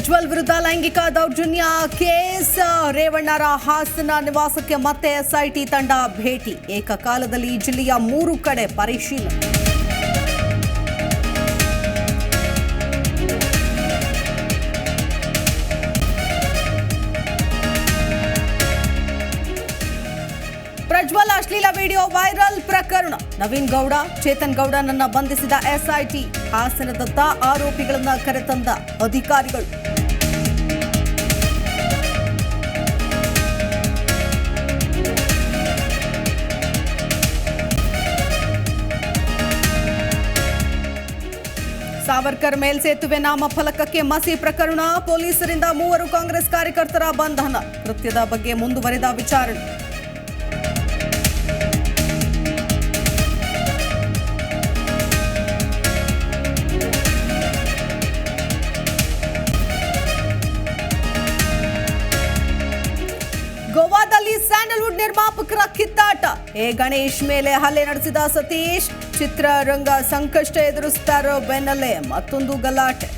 ಪ್ರಜ್ವಲ್ ವಿರುದ್ಧ ಲೈಂಗಿಕ ದೌರ್ಜನ್ಯ ಕೇಸ್. ರೇವಣ್ಣರ ಹಾಸನ ನಿವಾಸಕ್ಕೆ ಮತ್ತೆ ಎಸ್ಐಟಿ ತಂಡ ಭೇಟಿ. ಏಕಕಾಲದಲ್ಲಿ ಜಿಲ್ಲೆಯ 3 ಕಡೆ ಪರಿಶೀಲನೆ. ಪ್ರಜ್ವಲ್ ಅಶ್ಲೀಲ ವಿಡಿಯೋ ವೈರಲ್ ಪ್ರಕರಣ. ನವೀನ್ ಗೌಡ, ಚೇತನ್ ಗೌಡನನ್ನ ಬಂಧಿಸಿದ ಎಸ್ಐಟಿ. ಹಾಸನದತ್ತ ಆರೋಪಿಗಳನ್ನ ಕರೆತಂದ ಅಧಿಕಾರಿಗಳು. ಸಾವರ್ಕರ್ ಮೇಲ್ಸೇತುವೆ ನಾಮಫಲಕಕ್ಕೆ ಮಸಿ ಪ್ರಕರಣ. ಪೊಲೀಸರಿಂದ 3 ಕಾಂಗ್ರೆಸ್ ಕಾರ್ಯಕರ್ತರ ಬಂಧನ. ಕೃತ್ಯದ ಬಗ್ಗೆ ಮುಂದುವರೆದ ವಿಚಾರಣೆ. ಗೋವಾದಲ್ಲಿ ಸ್ಯಾಂಡಲ್ವುಡ್ ನಿರ್ಮಾಪಕರ ಕಿತ್ತಾಟ. ಗಣೇಶ್ ಮೇಲೆ ಹಲ್ಲೆ ನಡೆಸಿದ ಸತೀಶ್. ಚಿತ್ರರಂಗ ಸಂಕಷ್ಟ ಎದುರಿಸುತ್ತಾರೋ ಬೆನ್ನಲ್ಲೇ ಮತ್ತೊಂದು ಗಲಾಟೆ.